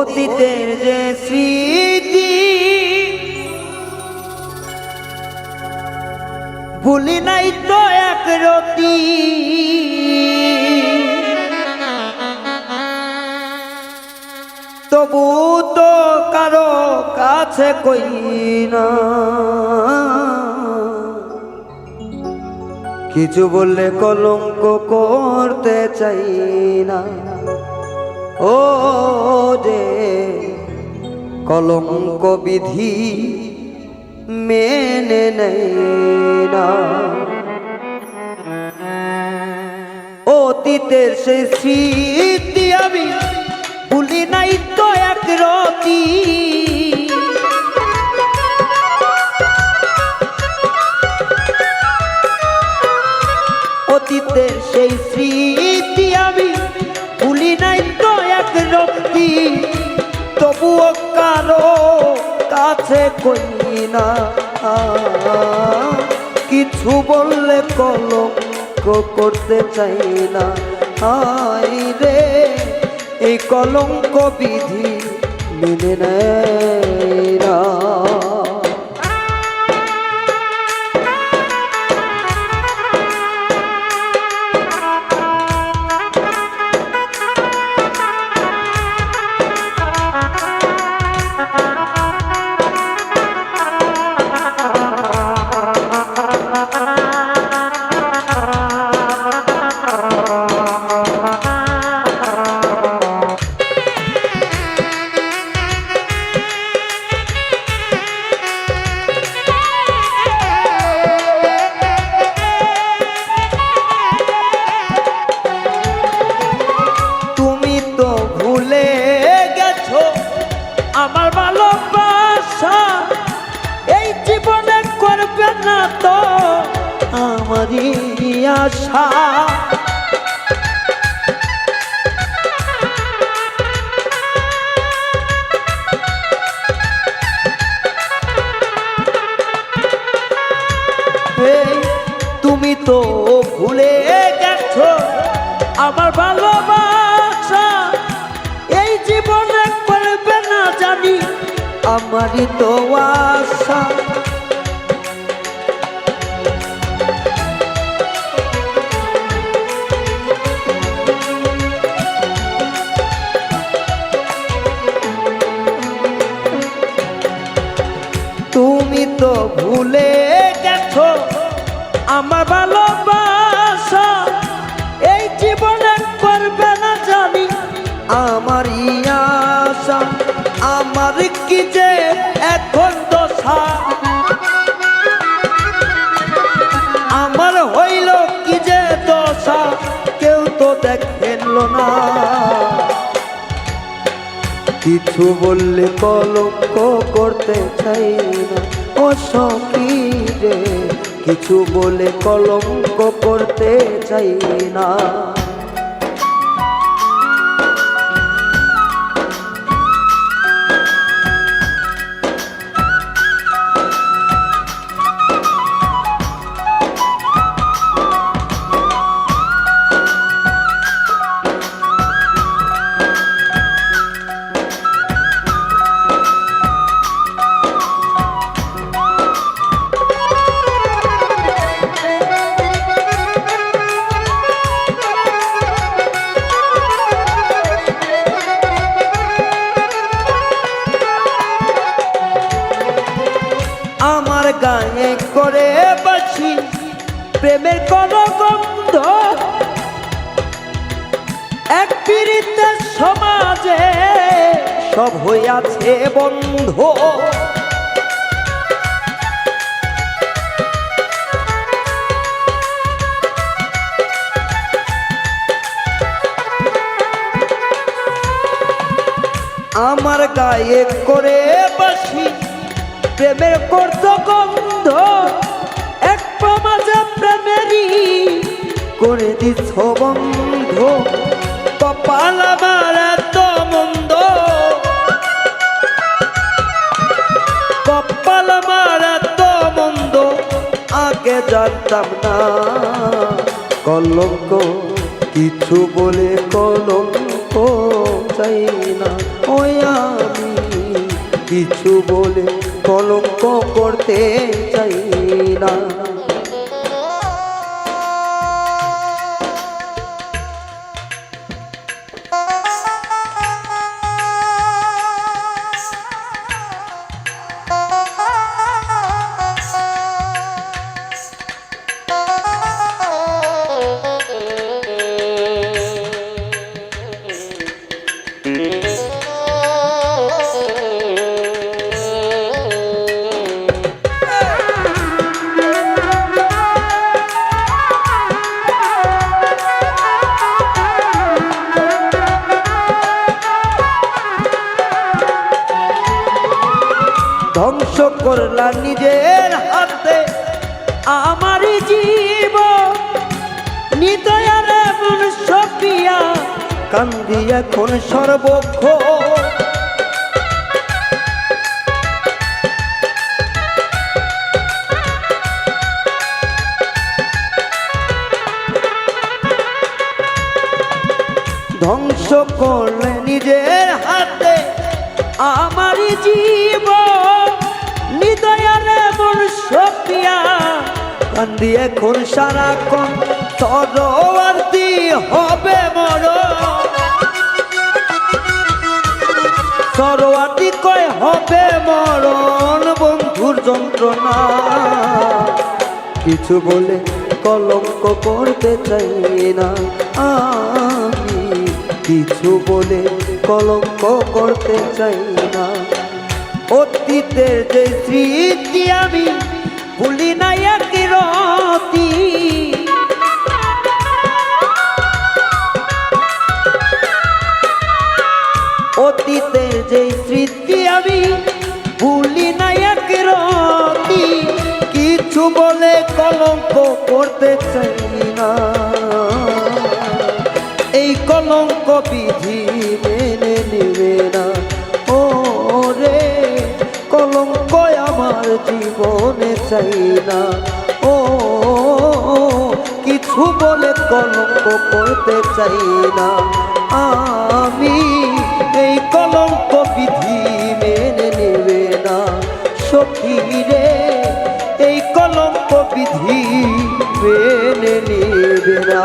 অতীতের যে স্মৃতি ভুলি নাই তো এক রতি, তবু তো কারো কাছে কই না, কিছু বললে কলঙ্ক করতে চাই না। ও যে কলঙ্ক বিধি মেনে নেই না, অতীতের সেই স্মৃতি আমি ভুলি নাই তো এক রতি, অতীতের সেই স্মৃতি আমি ভুলি নাই তো এক রতি, তবুও কারো কাছে কই না, কিছু বললে কলঙ্ক করতে চাই না। হায় রে এই কলঙ্ক বিধি মেনে নেয় না। আমার ভালোবাসা এই জীবনে করবে না তো আমারই আশা, তুমি তো ভুলে গেছো আমার ভালোবাসা এই জীবনে করবে না জানি আমারই তো আশা। তুমি তো ভুলে গেছো আমার ভালোবাসা এই জীবনে করবে না জানি আমারই আশা। আমার কি যে এখন দশা, আমার হইল কি যে দশা, কেউ তো দেখেন না, কিছু বললে কলঙ্ক করতে চাই না। ও সখী রে কিছু বলে কলঙ্ক করতে চাই না। আমার গায়ে করে বাসি প্রেমের কোন গন্ধ, এক পীড়িতের সমাজে সব হইয়াছে বন্ধ, আমার গায়ে করে বাসি প্রেমের করত গন্ধ, এক সমাজে প্রেমেরই করে দিছ বন্ধ, কপাল আমার এত মন্দ, কপাল আমার এত মন্দ, আগে জানতাম না কলঙ্ক কিছু বলে কলঙ্ক চাই না, ওই আমি কিছু বলে কলঙ্ক করতে চাই না। ধ্বংস করলা নিজের হাতে আমারই জীবন, নিদয়ার এমন সপিয়া কান্দি এখন সর্বক্ষ। ধ্বংস করলে নিজের হাতে আমারই জীবন, নিদয়ার এমন সপিয়া কান্দি এখন সারাক্ষণ তরোয়ারটি হবে মরণ। তরোয়ারটি কয় হবে মরণ, বন্ধুর যন্ত্রণা কিছু বলে কলঙ্ক করতে চাই না, আমি কিছু বলে কলঙ্ক করতে চাই না। অতীতের যে স্মৃতি আমি ভুলি না এক রতি, অতীতের যে স্মৃতি আমি ভুলি না এক রতি, কিছু বলে কলঙ্ক করতে চাই না। এই কলঙ্ক বিধি মেনে নেবে না, ও রে কলঙ্ক আমার জীবনে চাই না। ও কিছু বলে কলঙ্ক করতে চাই না, আমি এই কলঙ্ক বিধি মেনে নেবে না। সখী রে এই কলঙ্ক বিধি মেনে নেবে না।